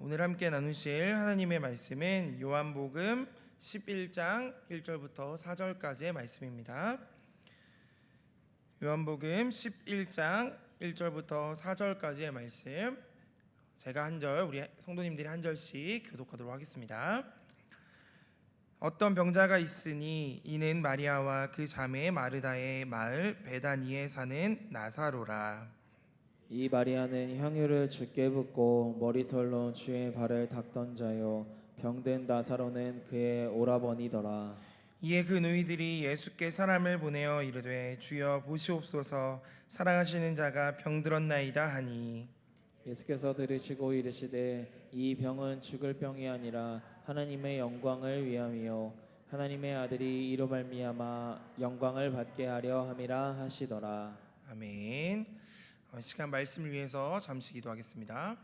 오늘 함께 나누실 하나님의 말씀은 요한복음 11장 1절부터 4절까지의 말씀입니다. 요한복음 11장 1절부터 4절까지의 말씀, 제가 한 절, 우리 성도님들이 한 절씩 교독하도록 하겠습니다. 어떤 병자가 있으니 이는 마리아와 그 자매 마르다의 마을 베다니에 사는 나사로라. 이 마리아는 향유를 주께 붓고 머리털로 주의 발을 닦던 자요, 병든 나사로는 그의 오라버니더라. 이에 그 누이들이 예수께 사람을 보내어 이르되 주여 보시옵소서, 사랑하시는 자가 병들었나이다 하니, 예수께서 들으시고 이르시되 이 병은 죽을 병이 아니라 하나님의 영광을 위함이요 하나님의 아들이 이로 말미암아 영광을 받게 하려 함이라 하시더라. 아멘. 시간 말씀을 위해서 잠시 기도하겠습니다.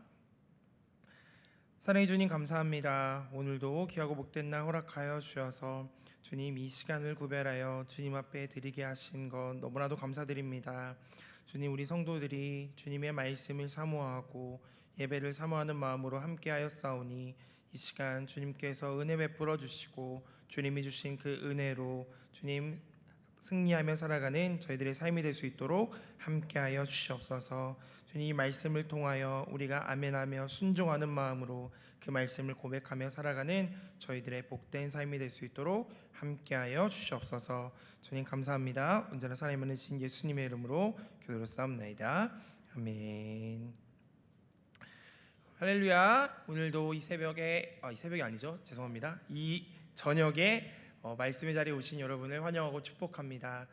사랑해 주님, 감사합니다. 오늘도 귀하고 복된 날 허락하여 주셔서 주님, 이 시간을 구별하여 주님 앞에 드리게 하신 것 너무나도 감사드립니다. 주님, 우리 성도들이 주님의 말씀을 사모하고 예배를 사모하는 마음으로 함께하였사오니 이 시간 주님께서 은혜 베풀어 주시고 주님이 주신 그 은혜로 주님 승리하며 살아가는 저희들의 삶이 될 수 있도록 함께하여 주시옵소서. 주님, 이 말씀을 통하여 우리가 아멘하며 순종하는 마음으로 그 말씀을 고백하며 살아가는 저희들의 복된 삶이 될 수 있도록 함께하여 주시옵소서. 주님 감사합니다. 언제나 사랑이 많으신 예수님의 이름으로 기도드렸사옵나이다. 아멘. 할렐루야. 오늘도 이 새벽에 이 새벽이 아니죠, 죄송합니다. 이 저녁에 말씀의 자리에 오신 여러분을 환영하고 축복합니다.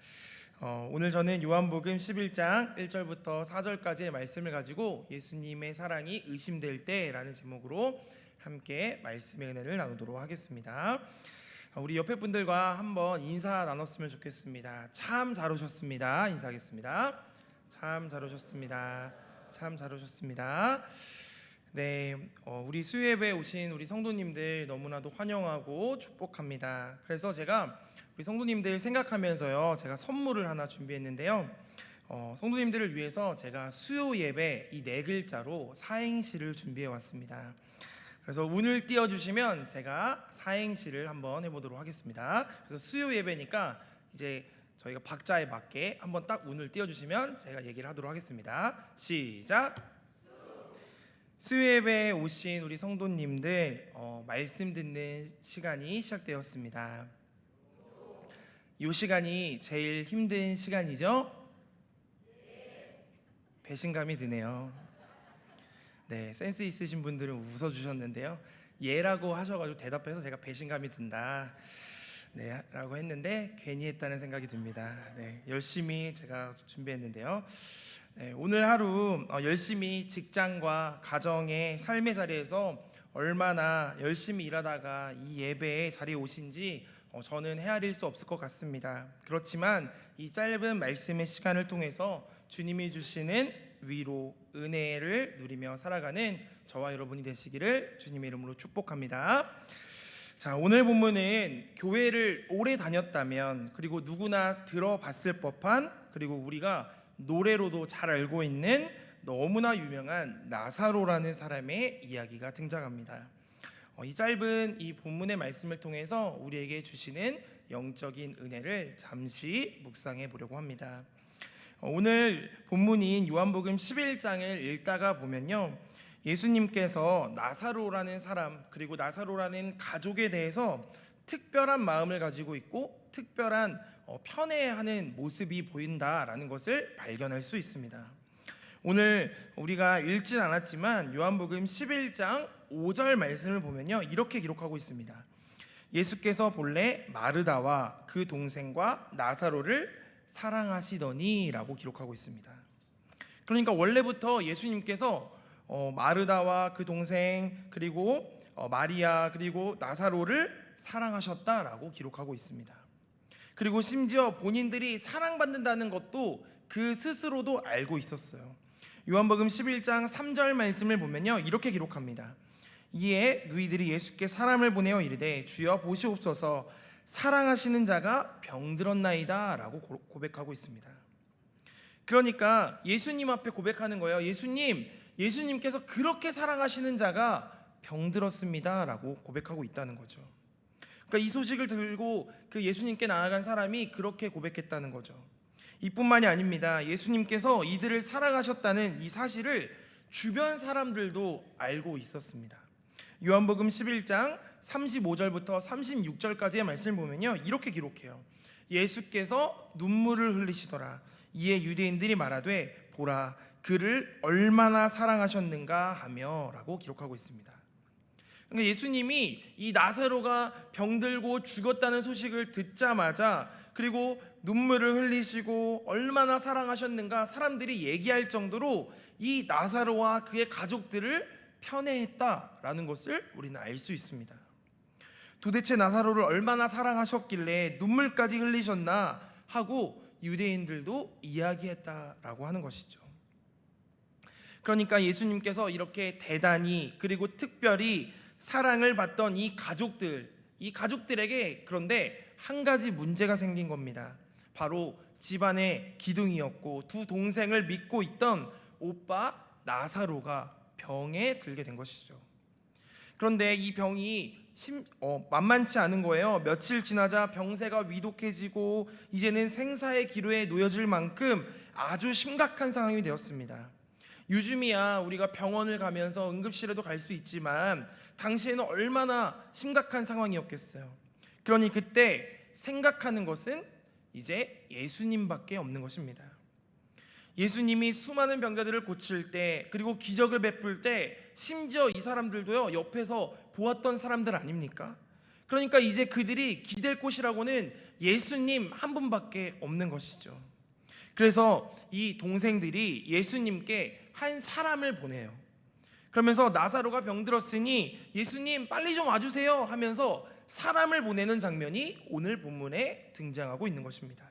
오늘 저는 요한복음 11장 1절부터 4절까지의 말씀을 가지고 예수님의 사랑이 의심될 때라는 제목으로 함께 말씀의 은혜를 나누도록 하겠습니다. 우리 옆에 분들과 한번 인사 나눴으면 좋겠습니다. 참 잘 오셨습니다. 인사하겠습니다. 참 잘 오셨습니다. 참 잘 오셨습니다. 네, 우리 수요예배에 오신 우리 성도님들 너무나도 환영하고 축복합니다. 그래서 제가 우리 성도님들 생각하면서요, 제가 선물을 하나 준비했는데요. 성도님들을 위해서 제가 수요예배 이 네 글자로 사행시를 준비해 왔습니다. 그래서 운을 띄워주시면 제가 사행시를 한번 해보도록 하겠습니다. 그래서 수요예배니까 이제 저희가 박자에 맞게 한번 딱 운을 띄워주시면 제가 얘기를 하도록 하겠습니다. 시작! 수요예배에 오신 우리 성도님들, 말씀 듣는 시간이 시작되었습니다. 이 시간이 제일 힘든 시간이죠? 배신감이 드네요. 네, 센스 있으신 분들은 웃어주셨는데요, 예라고 하셔가지고 대답해서 제가 배신감이 든다 네, 라고 했는데 괜히 했다는 생각이 듭니다. 네, 열심히 제가 준비했는데요. 네, 오늘 하루 열심히 직장과 가정의 삶의 자리에서 얼마나 열심히 일하다가 이 예배의 자리에 오신지 저는 헤아릴 수 없을 것 같습니다. 그렇지만 이 짧은 말씀의 시간을 통해서 주님이 주시는 위로, 은혜를 누리며 살아가는 저와 여러분이 되시기를 주님의 이름으로 축복합니다. 자, 오늘 본문은 교회를 오래 다녔다면, 그리고 누구나 들어봤을 법한, 그리고 우리가 노래로도 잘 알고 있는 너무나 유명한 나사로라는 사람의 이야기가 등장합니다. 이 짧은 이 본문의 말씀을 통해서 우리에게 주시는 영적인 은혜를 잠시 묵상해 보려고 합니다. 오늘 본문인 요한복음 11장을 읽다가 보면요, 예수님께서 나사로라는 사람, 그리고 나사로라는 가족에 대해서 특별한 마음을 가지고 있고 특별한 편애하는 모습이 보인다라는 것을 발견할 수 있습니다. 오늘 우리가 읽진 않았지만 요한복음 11장 5절 말씀을 보면요, 이렇게 기록하고 있습니다. 예수께서 본래 마르다와 그 동생과 나사로를 사랑하시더니 라고 기록하고 있습니다. 그러니까 원래부터 예수님께서 마르다와 그 동생, 그리고 마리아, 그리고 나사로를 사랑하셨다라고 기록하고 있습니다. 그리고 심지어 본인들이 사랑받는다는 것도 그 스스로도 알고 있었어요. 요한복음 11장 3절 말씀을 보면요, 이렇게 기록합니다. 이에 누이들이 예수께 사람을 보내어 이르되 주여 보시옵소서, 사랑하시는 자가 병들었나이다 라고 고백하고 있습니다. 그러니까 예수님 앞에 고백하는 거예요. 예수님께서 그렇게 사랑하시는 자가 병들었습니다라고 고백하고 있다는 거죠. 그러니까 이 소식을 들고 그 예수님께 나아간 사람이 그렇게 고백했다는 거죠. 이뿐만이 아닙니다. 예수님께서 이들을 사랑하셨다는 이 사실을 주변 사람들도 알고 있었습니다. 요한복음 11장 35절부터 36절까지의 말씀을 보면요, 이렇게 기록해요. 예수께서 눈물을 흘리시더라. 이에 유대인들이 말하되 보라 그를 얼마나 사랑하셨는가 하며 라고 기록하고 있습니다. 그러니까 예수님이 이 나사로가 병들고 죽었다는 소식을 듣자마자, 그리고 눈물을 흘리시고 얼마나 사랑하셨는가 사람들이 얘기할 정도로 이 나사로와 그의 가족들을 편애했다라는 것을 우리는 알 수 있습니다. 도대체 나사로를 얼마나 사랑하셨길래 눈물까지 흘리셨나 하고 유대인들도 이야기했다라고 하는 것이죠. 그러니까 예수님께서 이렇게 대단히 그리고 특별히 사랑을 받던 이 가족들에게 그런데 한 가지 문제가 생긴 겁니다. 바로 집안의 기둥이었고 두 동생을 믿고 있던 오빠 나사로가 병에 들게 된 것이죠. 그런데 이 병이 만만치 않은 거예요. 며칠 지나자 병세가 위독해지고 이제는 생사의 기로에 놓여질 만큼 아주 심각한 상황이 되었습니다. 요즘이야 우리가 병원을 가면서 응급실에도 갈 수 있지만 당시에는 얼마나 심각한 상황이었겠어요. 그러니 그때 생각하는 것은 이제 예수님밖에 없는 것입니다. 예수님이 수많은 병자들을 고칠 때, 그리고 기적을 베풀 때 심지어 이 사람들도요 옆에서 보았던 사람들 아닙니까? 그러니까 이제 그들이 기댈 곳이라고는 예수님 한 분밖에 없는 것이죠. 그래서 이 동생들이 예수님께 한 사람을 보내요. 그러면서 나사로가 병들었으니 예수님 빨리 좀 와주세요 하면서 사람을 보내는 장면이 오늘 본문에 등장하고 있는 것입니다.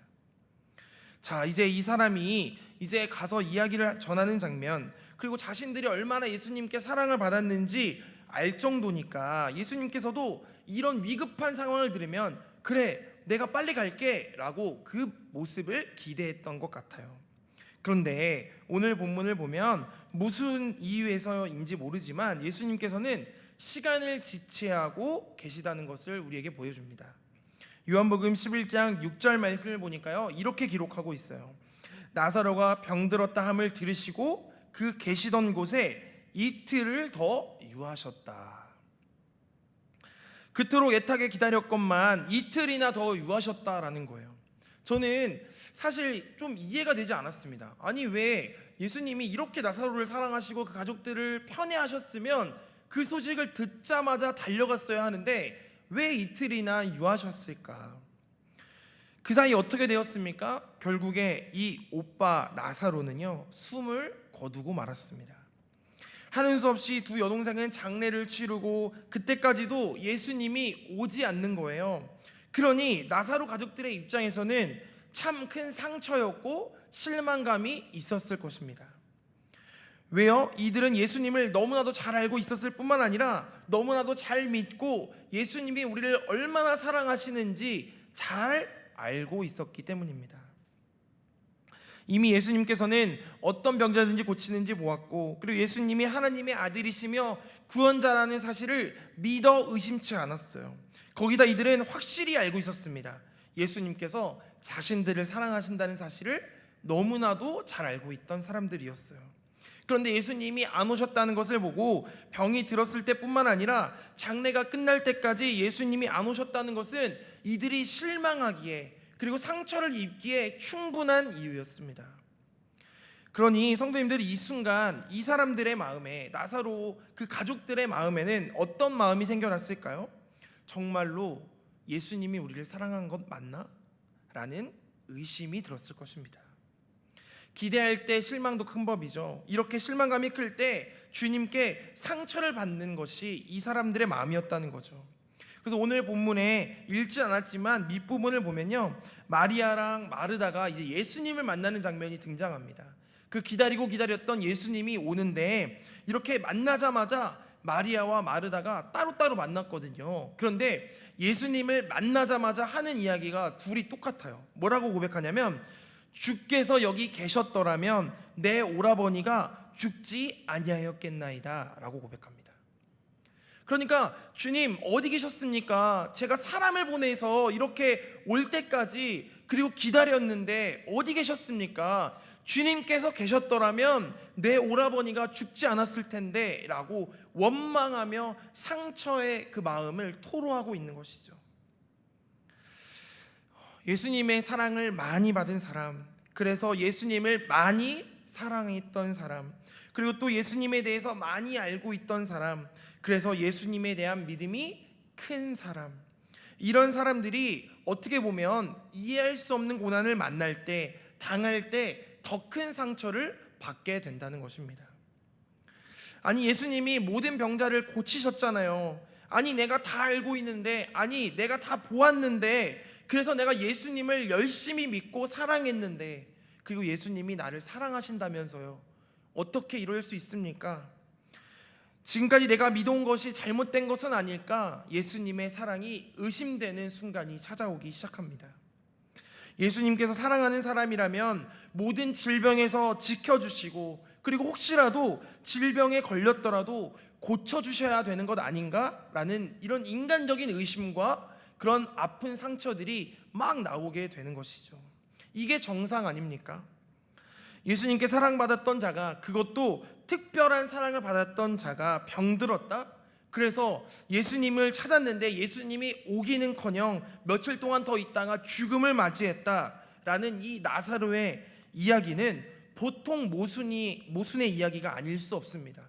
자, 이제 이 사람이 이제 가서 이야기를 전하는 장면, 그리고 자신들이 얼마나 예수님께 사랑을 받았는지 알 정도니까 예수님께서도 이런 위급한 상황을 들으면 그래 내가 빨리 갈게 라고 그 모습을 기대했던 것 같아요. 그런데 오늘 본문을 보면 무슨 이유에서인지 모르지만 예수님께서는 시간을 지체하고 계시다는 것을 우리에게 보여줍니다. 요한복음 11장 6절 말씀을 보니까요 이렇게 기록하고 있어요. 나사로가 병들었다 함을 들으시고 그 계시던 곳에 이틀을 더 유하셨다. 그토록 애타게 기다렸건만 이틀이나 더 유하셨다라는 거예요. 저는 사실 좀 이해가 되지 않았습니다. 아니 왜 예수님이 이렇게 나사로를 사랑하시고 그 가족들을 편애하셨으면 그 소식을 듣자마자 달려갔어야 하는데 왜 이틀이나 유하셨을까? 그 사이 어떻게 되었습니까? 결국에 이 오빠 나사로는요 숨을 거두고 말았습니다. 하는 수 없이 두 여동생은 장례를 치르고 그때까지도 예수님이 오지 않는 거예요. 그러니 나사로 가족들의 입장에서는 참 큰 상처였고 실망감이 있었을 것입니다. 왜요? 이들은 예수님을 너무나도 잘 알고 있었을 뿐만 아니라 너무나도 잘 믿고 예수님이 우리를 얼마나 사랑하시는지 잘 알고 있었기 때문입니다. 이미 예수님께서는 어떤 병자든지 고치는지 보았고, 그리고 예수님이 하나님의 아들이시며 구원자라는 사실을 믿어 의심치 않았어요. 거기다 이들은 확실히 알고 있었습니다. 예수님께서 자신들을 사랑하신다는 사실을 너무나도 잘 알고 있던 사람들이었어요. 그런데 예수님이 안 오셨다는 것을 보고 병이 들었을 때뿐만 아니라 장례가 끝날 때까지 예수님이 안 오셨다는 것은 이들이 실망하기에, 그리고 상처를 입기에 충분한 이유였습니다. 그러니 성도님들이 이 순간 이 사람들의 마음에, 나사로 그 가족들의 마음에는 어떤 마음이 생겨났을까요? 정말로 예수님이 우리를 사랑한 것 맞나? 라는 의심이 들었을 것입니다. 기대할 때 실망도 큰 법이죠. 이렇게 실망감이 클 때 주님께 상처를 받는 것이 이 사람들의 마음이었다는 거죠. 그래서 오늘 본문에 읽지 않았지만 밑부분을 보면요, 마리아랑 마르다가 이제 예수님을 만나는 장면이 등장합니다. 그 기다렸던 예수님이 오는데 이렇게 만나자마자 마리아와 마르다가 따로따로 만났거든요. 그런데 예수님을 만나자마자 하는 이야기가 둘이 똑같아요. 뭐라고 고백하냐면, 주께서 여기 계셨더라면 내 오라버니가 죽지 아니하였겠나이다 라고 고백합니다. 그러니까 주님 어디 계셨습니까? 제가 사람을 보내서 이렇게 올 때까지 그리고 기다렸는데 어디 계셨습니까? 주님께서 계셨더라면 내 오라버니가 죽지 않았을 텐데 라고 원망하며 상처의 그 마음을 토로하고 있는 것이죠. 예수님의 사랑을 많이 받은 사람, 그래서 예수님을 많이 사랑했던 사람, 그리고 또 예수님에 대해서 많이 알고 있던 사람, 그래서 예수님에 대한 믿음이 큰 사람, 이런 사람들이 어떻게 보면 이해할 수 없는 고난을 만날 때, 당할 때 더 큰 상처를 받게 된다는 것입니다. 아니, 예수님이 모든 병자를 고치셨잖아요. 아니, 내가 다 알고 있는데, 아니, 내가 다 보았는데, 그래서 내가 예수님을 열심히 믿고 사랑했는데, 그리고 예수님이 나를 사랑하신다면서요. 어떻게 이럴 수 있습니까? 지금까지 내가 믿어온 것이 잘못된 것은 아닐까? 예수님의 사랑이 의심되는 순간이 찾아오기 시작합니다. 예수님께서 사랑하는 사람이라면 모든 질병에서 지켜주시고, 그리고 혹시라도 질병에 걸렸더라도 고쳐주셔야 되는 것 아닌가? 라는 이런 인간적인 의심과 그런 아픈 상처들이 막 나오게 되는 것이죠. 이게 정상 아닙니까? 예수님께 사랑받았던 자가, 그것도 특별한 사랑을 받았던 자가 병들었다? 그래서 예수님을 찾았는데 예수님이 오기는커녕 며칠 동안 더 있다가 죽음을 맞이했다라는 이 나사로의 이야기는 보통 모순의 이야기가 아닐 수 없습니다.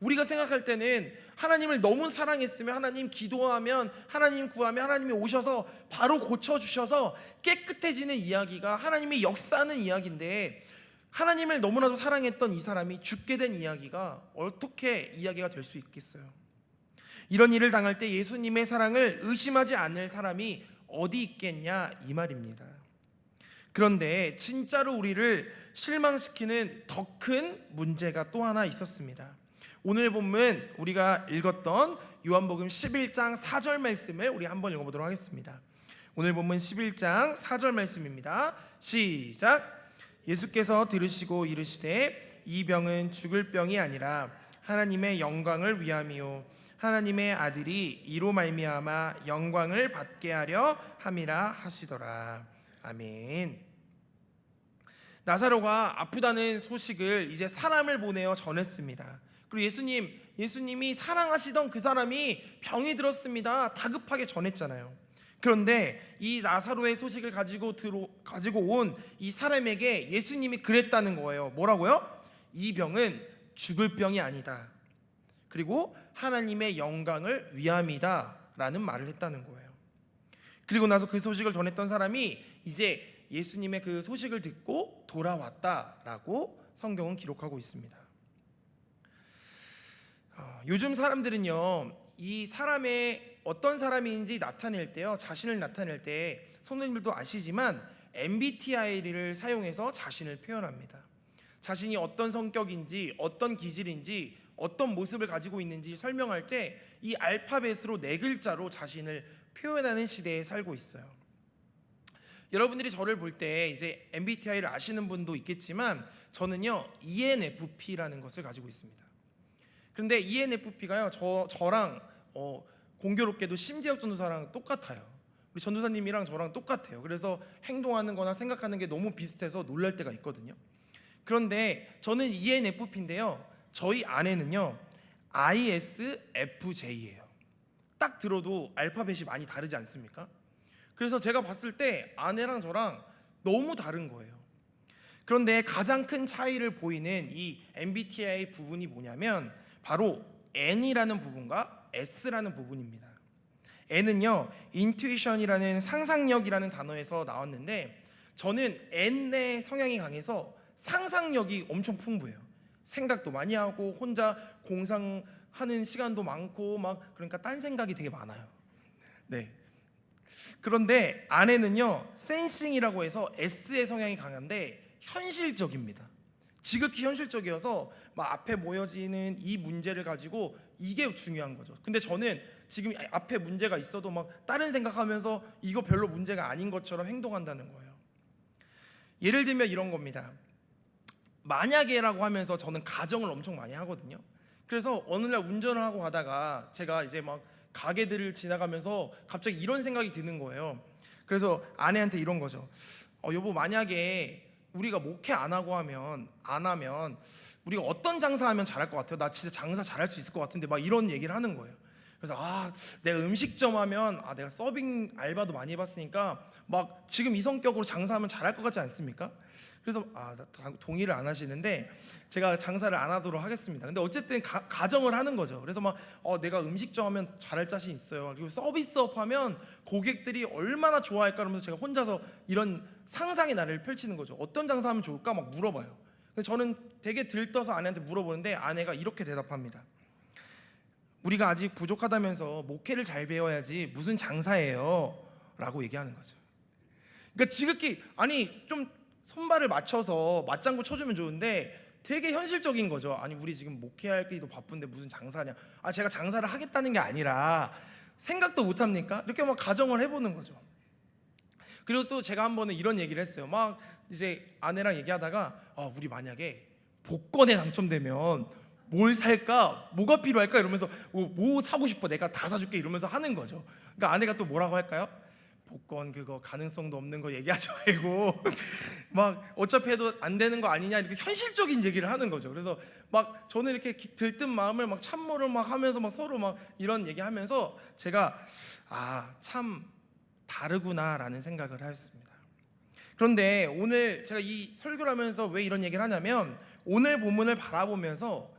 우리가 생각할 때는 하나님을 너무 사랑했으면 하나님 기도하면, 하나님 구하면 하나님이 오셔서 바로 고쳐주셔서 깨끗해지는 이야기가 하나님의 역사하는 이야기인데, 하나님을 너무나도 사랑했던 이 사람이 죽게 된 이야기가 어떻게 이야기가 될 수 있겠어요? 이런 일을 당할 때 예수님의 사랑을 의심하지 않을 사람이 어디 있겠냐, 이 말입니다. 그런데 진짜로 우리를 실망시키는 더 큰 문제가 또 하나 있었습니다. 오늘 본문 우리가 읽었던 요한복음 11장 4절 말씀을 우리 한번 읽어보도록 하겠습니다. 오늘 본문 11장 4절 말씀입니다. 시작. 예수께서 들으시고 이르시되 이 병은 죽을 병이 아니라 하나님의 영광을 위함이요 하나님의 아들이 이로 말미암아 영광을 받게 하려 함이라 하시더라. 아멘. 나사로가 아프다는 소식을 이제 사람을 보내어 전했습니다. 그리고 예수님이 사랑하시던 그 사람이 병이 들었습니다. 다급하게 전했잖아요. 그런데 이 나사로의 소식을 가지고 온 이 사람에게 예수님이 그랬다는 거예요. 뭐라고요? 이 병은 죽을 병이 아니다. 그리고 하나님의 영광을 위함이다 라는 말을 했다는 거예요. 그리고 나서 그 소식을 전했던 사람이 이제 예수님의 그 소식을 듣고 돌아왔다라고 성경은 기록하고 있습니다. 요즘 사람들은요, 이 사람의 어떤 사람인지 나타낼 때요, 자신을 나타낼 때 성도님들도 아시지만 MBTI를 사용해서 자신을 표현합니다. 자신이 어떤 성격인지, 어떤 기질인지, 어떤 모습을 가지고 있는지 설명할 때 이 알파벳으로 4글자로 자신을 표현하는 시대에 살고 있어요. 여러분들이 저를 볼 때 이제 MBTI를 아시는 분도 있겠지만 저는요 ENFP라는 것을 가지고 있습니다. 그런데 ENFP가요 저랑 공교롭게도 심지혁 전도사랑 똑같아요. 우리 전도사님이랑 저랑 똑같아요. 그래서 행동하는 거나 생각하는 게 너무 비슷해서 놀랄 때가 있거든요. 그런데 저는 ENFP인데요, 저희 아내는요 ISFJ예요. 딱 들어도 알파벳이 많이 다르지 않습니까? 그래서 제가 봤을 때 아내랑 저랑 너무 다른 거예요. 그런데 가장 큰 차이를 보이는 이 MBTI 부분이 뭐냐면 바로 N이라는 부분과 S라는 부분입니다. N은요 인투이션이라는 상상력이라는 단어에서 나왔는데, 저는 N의 성향이 강해서 상상력이 엄청 풍부해요. 생각도 많이 하고 혼자 공상하는 시간도 많고 막, 그러니까 딴 생각이 되게 많아요. 네. 그런데 아내는요 센싱이라고 해서 S의 성향이 강한데 현실적입니다. 지극히 현실적이어서 막 앞에 모여지는 이 문제를 가지고 이게 중요한 거죠. 근데 저는 지금 앞에 문제가 있어도 막 다른 생각하면서 이거 별로 문제가 아닌 것처럼 행동한다는 거예요. 예를 들면 이런 겁니다. 만약에라고 하면서 저는 가정을 엄청 많이 하거든요. 그래서 어느 날 운전을 하고 가다가 제가 이제 막 가게들을 지나가면서 갑자기 이런 생각이 드는 거예요. 그래서 아내한테 이런 거죠. 여보, 만약에 우리가 목회 안 하면 우리가 어떤 장사하면 잘할 것 같아요? 나 진짜 장사 잘할 수 있을 것 같은데, 막 이런 얘기를 하는 거예요. 그래서 내가 음식점 하면 내가 서빙 알바도 많이 해봤으니까 막 지금 이 성격으로 장사하면 잘할 것 같지 않습니까? 그래서 동의를 안 하시는데 제가 장사를 안 하도록 하겠습니다. 근데 어쨌든 가정을 하는 거죠. 그래서 막 내가 음식점 하면 잘할 자신 있어요. 그리고 서비스업 하면 고객들이 얼마나 좋아할까 그러면서 제가 혼자서 이런 상상의 나래를 펼치는 거죠. 어떤 장사하면 좋을까 막 물어봐요. 근데 저는 되게 들떠서 아내한테 물어보는데 아내가 이렇게 대답합니다. 우리가 아직 부족하다면서 목회를 잘 배워야지 무슨 장사예요? 라고 얘기하는 거죠. 그러니까 지극히 좀 손발을 맞춰서 맞장구 쳐주면 좋은데 되게 현실적인 거죠. 우리 지금 목회하기도 바쁜데 무슨 장사냐. 제가 장사를 하겠다는 게 아니라 생각도 못합니까? 이렇게 막 가정을 해보는 거죠. 그리고 또 제가 한 번은 이런 얘기를 했어요. 막 이제 아내랑 얘기하다가 우리 만약에 복권에 당첨되면 뭘 살까? 뭐가 필요할까? 이러면서 뭐 사고 싶어? 내가 다 사줄게 이러면서 하는 거죠. 그러니까 아내가 또 뭐라고 할까요? 복권 그거 가능성도 없는 거 얘기하지 말고 막 어차피 해도 안 되는 거 아니냐, 이렇게 현실적인 얘기를 하는 거죠. 그래서 막 저는 이렇게 들뜬 마음을 막 참모를 막 하면서 막 서로 막 이런 얘기하면서 제가 참 다르구나라는 생각을 하였습니다. 그런데 오늘 제가 이 설교를 하면서 왜 이런 얘기를 하냐면 오늘 본문을 바라보면서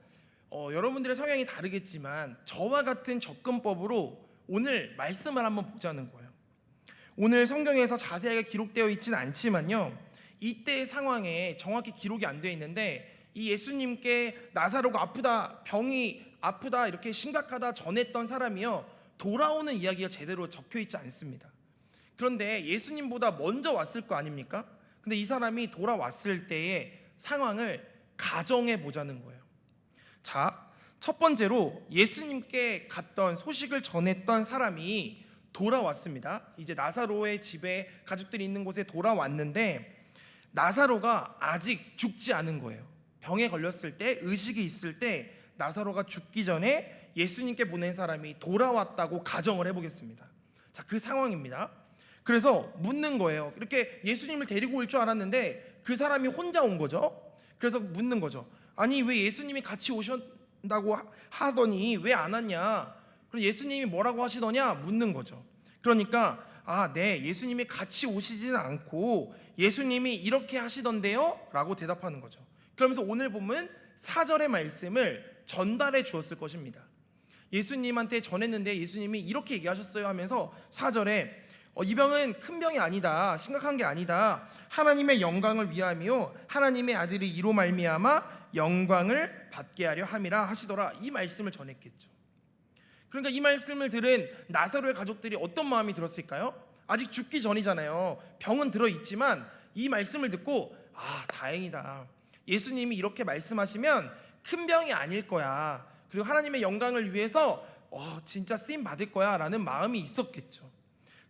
여러분들의 성향이 다르겠지만 저와 같은 접근법으로 오늘 말씀을 한번 보자는 거예요. 오늘 성경에서 자세하게 기록되어 있지는 않지만요, 이때의 상황에 정확히 기록이 안 되어 있는데 이 예수님께 나사로가 아프다, 병이 아프다, 이렇게 심각하다 전했던 사람이요 돌아오는 이야기가 제대로 적혀 있지 않습니다. 그런데 예수님보다 먼저 왔을 거 아닙니까? 근데 이 사람이 돌아왔을 때의 상황을 가정해 보자는 거예요. 자, 첫 번째로 예수님께 갔던 소식을 전했던 사람이 돌아왔습니다. 이제 나사로의 집에 가족들이 있는 곳에 돌아왔는데 나사로가 아직 죽지 않은 거예요. 병에 걸렸을 때, 의식이 있을 때 나사로가 죽기 전에 예수님께 보낸 사람이 돌아왔다고 가정을 해보겠습니다. 자, 그 상황입니다. 그래서 묻는 거예요. 이렇게 예수님을 데리고 올 줄 알았는데 그 사람이 혼자 온 거죠. 그래서 묻는 거죠. 아니, 왜 예수님이 같이 오셨다고 하더니 왜 안 왔냐? 그럼 예수님이 뭐라고 하시더냐? 묻는 거죠. 그러니까 네, 예수님이 같이 오시지는 않고 예수님이 이렇게 하시던데요? 라고 대답하는 거죠. 그러면서 오늘 보면 4절의 말씀을 전달해 주었을 것입니다. 예수님한테 전했는데 예수님이 이렇게 얘기하셨어요 하면서 4절에 이 병은 큰 병이 아니다, 심각한 게 아니다, 하나님의 영광을 위함이요 하나님의 아들이 이로 말미암아 영광을 받게 하려 함이라 하시더라. 이 말씀을 전했겠죠. 그러니까 이 말씀을 들은 나사로의 가족들이 어떤 마음이 들었을까요? 아직 죽기 전이잖아요. 병은 들어있지만 이 말씀을 듣고 다행이다, 예수님이 이렇게 말씀하시면 큰 병이 아닐 거야, 그리고 하나님의 영광을 위해서 진짜 쓰임 받을 거야 라는 마음이 있었겠죠.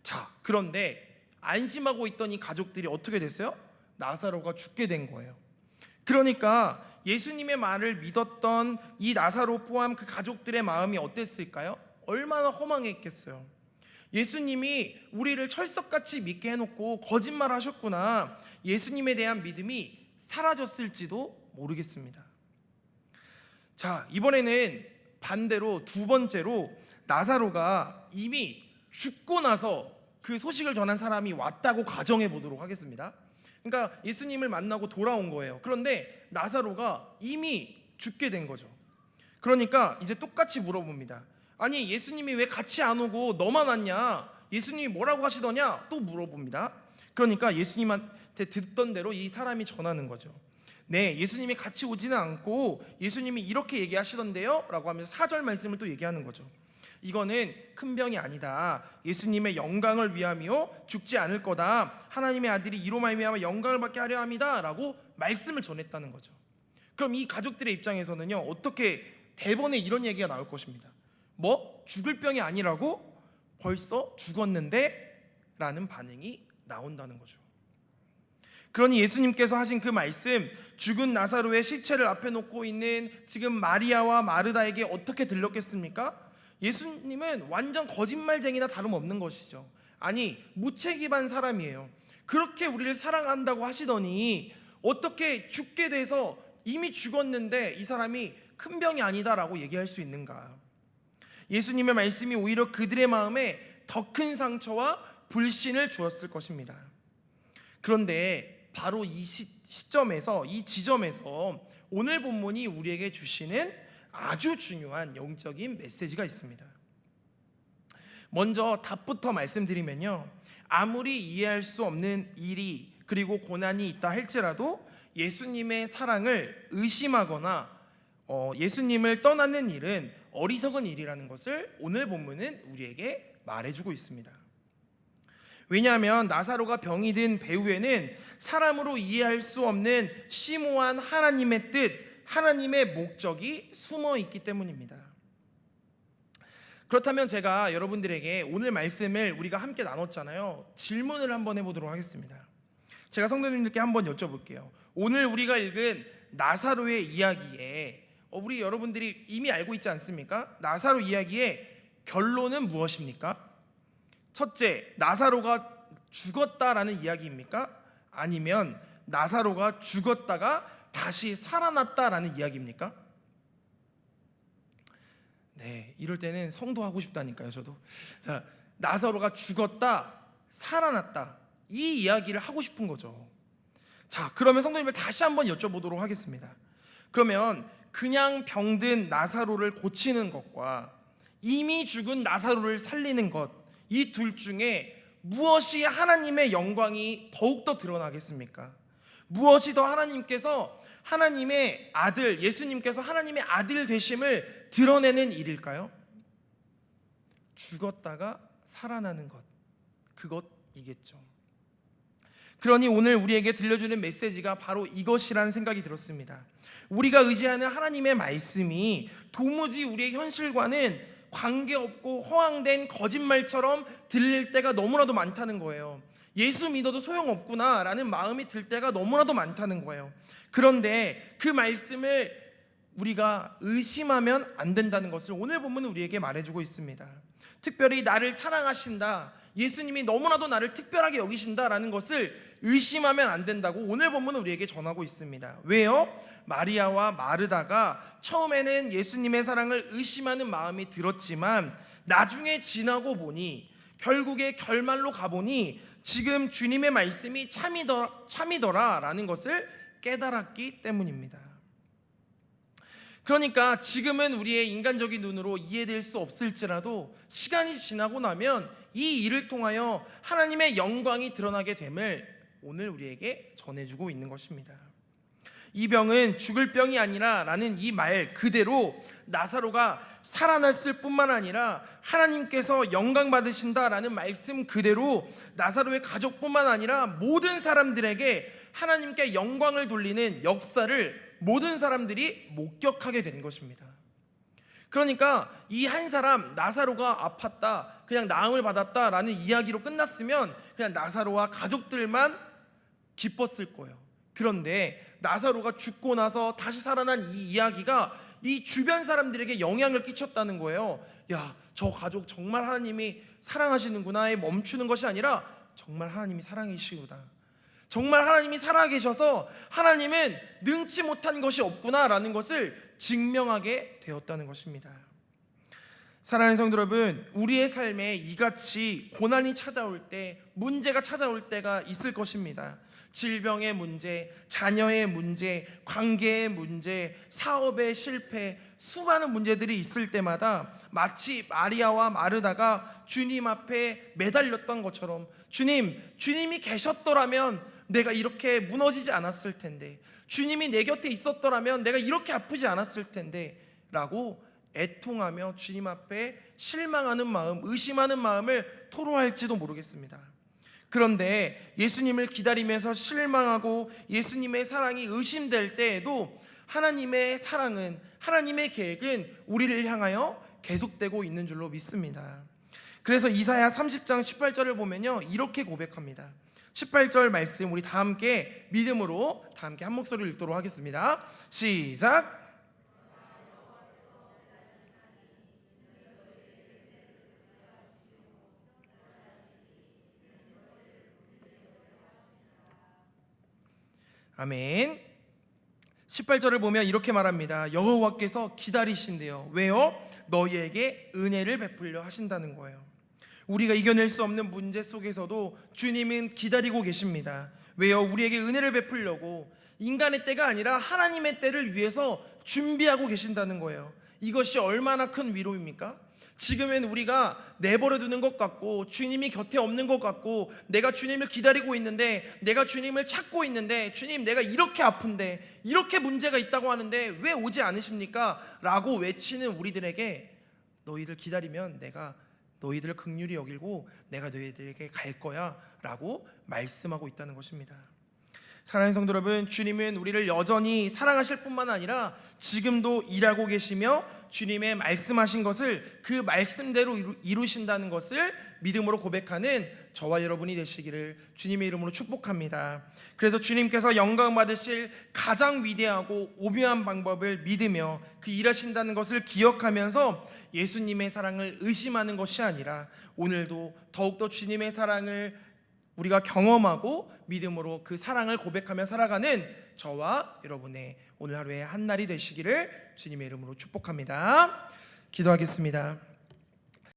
자, 그런데 안심하고 있던 이 가족들이 어떻게 됐어요? 나사로가 죽게 된 거예요. 그러니까 예수님의 말을 믿었던 이 나사로 포함 그 가족들의 마음이 어땠을까요? 얼마나 허망했겠어요. 예수님이 우리를 철석같이 믿게 해놓고 거짓말 하셨구나, 예수님에 대한 믿음이 사라졌을지도 모르겠습니다. 자, 이번에는 반대로 두 번째로 나사로가 이미 죽고 나서 그 소식을 전한 사람이 왔다고 가정해 보도록 하겠습니다. 그러니까 예수님을 만나고 돌아온 거예요. 그런데 나사로가 이미 죽게 된 거죠. 그러니까 이제 똑같이 물어봅니다. 아니, 예수님이 왜 같이 안 오고 너만 왔냐? 예수님이 뭐라고 하시더냐? 또 물어봅니다. 그러니까 예수님한테 듣던 대로 이 사람이 전하는 거죠. 네, 예수님이 같이 오지는 않고 예수님이 이렇게 얘기하시던데요? 라고 하면서 4절 말씀을 또 얘기하는 거죠. 이거는 큰 병이 아니다, 예수님의 영광을 위함이요 죽지 않을 거다, 하나님의 아들이 이로 말미암아 영광을 받게 하려 합니다 라고 말씀을 전했다는 거죠. 그럼 이 가족들의 입장에서는요, 어떻게 대번에 이런 얘기가 나올 것입니다. 뭐? 죽을 병이 아니라고? 벌써 죽었는데? 라는 반응이 나온다는 거죠. 그러니 예수님께서 하신 그 말씀, 죽은 나사로의 시체를 앞에 놓고 있는 지금 마리아와 마르다에게 어떻게 들렸겠습니까? 예수님은 완전 거짓말쟁이나 다름없는 것이죠. 아니, 무책임한 사람이에요. 그렇게 우리를 사랑한다고 하시더니 어떻게 죽게 돼서 이미 죽었는데 이 사람이 큰 병이 아니다라고 얘기할 수 있는가? 예수님의 말씀이 오히려 그들의 마음에 더 큰 상처와 불신을 주었을 것입니다. 그런데 바로 이 시점에서, 이 지점에서 오늘 본문이 우리에게 주시는 아주 중요한 영적인 메시지가 있습니다. 먼저 답부터 말씀드리면요, 아무리 이해할 수 없는 일이 그리고 고난이 있다 할지라도 예수님의 사랑을 의심하거나 예수님을 떠나는 일은 어리석은 일이라는 것을 오늘 본문은 우리에게 말해주고 있습니다. 왜냐하면 나사로가 병이 든 배후에는 사람으로 이해할 수 없는 심오한 하나님의 뜻, 하나님의 목적이 숨어 있기 때문입니다. 그렇다면 제가 여러분들에게 오늘 말씀을 우리가 함께 나눴잖아요. 질문을 한번 해보도록 하겠습니다. 제가 성도님들께 한번 여쭤볼게요. 오늘 우리가 읽은 나사로의 이야기에 우리 여러분들이 이미 알고 있지 않습니까? 나사로 이야기의 결론은 무엇입니까? 첫째, 나사로가 죽었다라는 이야기입니까? 아니면 나사로가 죽었다가 다시 살아났다라는 이야기입니까? 네, 이럴 때는 성도하고 싶다니까요, 저도. 자, 나사로가 죽었다, 살아났다, 이 이야기를 하고 싶은 거죠. 자, 그러면 성도님을 다시 한번 여쭤보도록 하겠습니다. 그러면 그냥 병든 나사로를 고치는 것과 이미 죽은 나사로를 살리는 것, 이 둘 중에 무엇이 하나님의 영광이 더욱더 드러나겠습니까? 무엇이 더 하나님의 아들, 예수님께서 하나님의 아들 되심을 드러내는 일일까요? 죽었다가 살아나는 것, 그것이겠죠. 그러니 오늘 우리에게 들려주는 메시지가 바로 이것이라는 생각이 들었습니다. 우리가 의지하는 하나님의 말씀이 도무지 우리의 현실과는 관계없고 허황된 거짓말처럼 들릴 때가 너무나도 많다는 거예요. 예수 믿어도 소용없구나 라는 마음이 들 때가 너무나도 많다는 거예요. 그런데 그 말씀을 우리가 의심하면 안 된다는 것을 오늘 본문은 우리에게 말해주고 있습니다. 특별히 나를 사랑하신다, 예수님이 너무나도 나를 특별하게 여기신다라는 것을 의심하면 안 된다고 오늘 본문은 우리에게 전하고 있습니다. 왜요? 마리아와 마르다가 처음에는 예수님의 사랑을 의심하는 마음이 들었지만 나중에 지나고 보니, 결국에 결말로 가보니 지금 주님의 말씀이 참이더라라는 것을 깨달았기 때문입니다. 그러니까 지금은 우리의 인간적인 눈으로 이해될 수 없을지라도 시간이 지나고 나면 이 일을 통하여 하나님의 영광이 드러나게 됨을 오늘 우리에게 전해주고 있는 것입니다. 이 병은 죽을 병이 아니라 라는 이 말 그대로 나사로가 살아났을 뿐만 아니라 하나님께서 영광 받으신다라는 말씀 그대로 나사로의 가족뿐만 아니라 모든 사람들에게 하나님께 영광을 돌리는 역사를 모든 사람들이 목격하게 된 것입니다. 그러니까 이 한 사람 나사로가 아팠다, 그냥 나음을 받았다라는 이야기로 끝났으면 그냥 나사로와 가족들만 기뻤을 거예요. 그런데 나사로가 죽고 나서 다시 살아난 이 이야기가 이 주변 사람들에게 영향을 끼쳤다는 거예요. 야, 저 가족 정말 하나님이 사랑하시는구나에 멈추는 것이 아니라 정말 하나님이 사랑이시구나, 정말 하나님이 살아계셔서 하나님은 능치 못한 것이 없구나라는 것을 증명하게 되었다는 것입니다. 사랑하는 성도 여러분, 우리의 삶에 이같이 고난이 찾아올 때, 문제가 찾아올 때가 있을 것입니다. 질병의 문제, 자녀의 문제, 관계의 문제, 사업의 실패, 수많은 문제들이 있을 때마다 마치 마리아와 마르다가 주님 앞에 매달렸던 것처럼 주님이 계셨더라면 내가 이렇게 무너지지 않았을 텐데, 주님이 내 곁에 있었더라면 내가 이렇게 아프지 않았을 텐데 라고 애통하며 주님 앞에 실망하는 마음, 의심하는 마음을 토로할지도 모르겠습니다. 그런데 예수님을 기다리면서 실망하고 예수님의 사랑이 의심될 때에도 하나님의 사랑은, 하나님의 계획은 우리를 향하여 계속되고 있는 줄로 믿습니다. 그래서 이사야 30장 18절을 보면요, 이렇게 고백합니다. 18절 말씀 우리 다 함께 믿음으로 다 함께 한 목소리로 읽도록 하겠습니다. 시작. 아멘. 18절을 보면 이렇게 말합니다. 여호와께서 기다리신대요. 왜요? 너희에게 은혜를 베풀려 하신다는 거예요. 우리가 이겨낼 수 없는 문제 속에서도 주님은 기다리고 계십니다. 왜요? 우리에게 은혜를 베풀려고 인간의 때가 아니라 하나님의 때를 위해서 준비하고 계신다는 거예요. 이것이 얼마나 큰 위로입니까? 지금은 우리가 내버려 두는 것 같고 주님이 곁에 없는 것 같고 내가 주님을 기다리고 있는데 내가 주님을 찾고 있는데 주님 내가 이렇게 아픈데 이렇게 문제가 있다고 하는데 왜 오지 않으십니까? 라고 외치는 우리들에게 너희들 기다리면 내가 너희들을 긍휼히 여기고 내가 너희들에게 갈 거야 라고 말씀하고 있다는 것입니다. 사랑하는 성도 여러분, 주님은 우리를 여전히 사랑하실 뿐만 아니라 지금도 일하고 계시며 주님의 말씀하신 것을 그 말씀대로 이루신다는 것을 믿음으로 고백하는 저와 여러분이 되시기를 주님의 이름으로 축복합니다. 그래서 주님께서 영광 받으실 가장 위대하고 오묘한 방법을 믿으며 그 일하신다는 것을 기억하면서 예수님의 사랑을 의심하는 것이 아니라 오늘도 더욱더 주님의 사랑을 우리가 경험하고 믿음으로 그 사랑을 고백하며 살아가는 저와 여러분의 오늘 하루의 한 날이 되시기를 주님의 이름으로 축복합니다. 기도하겠습니다.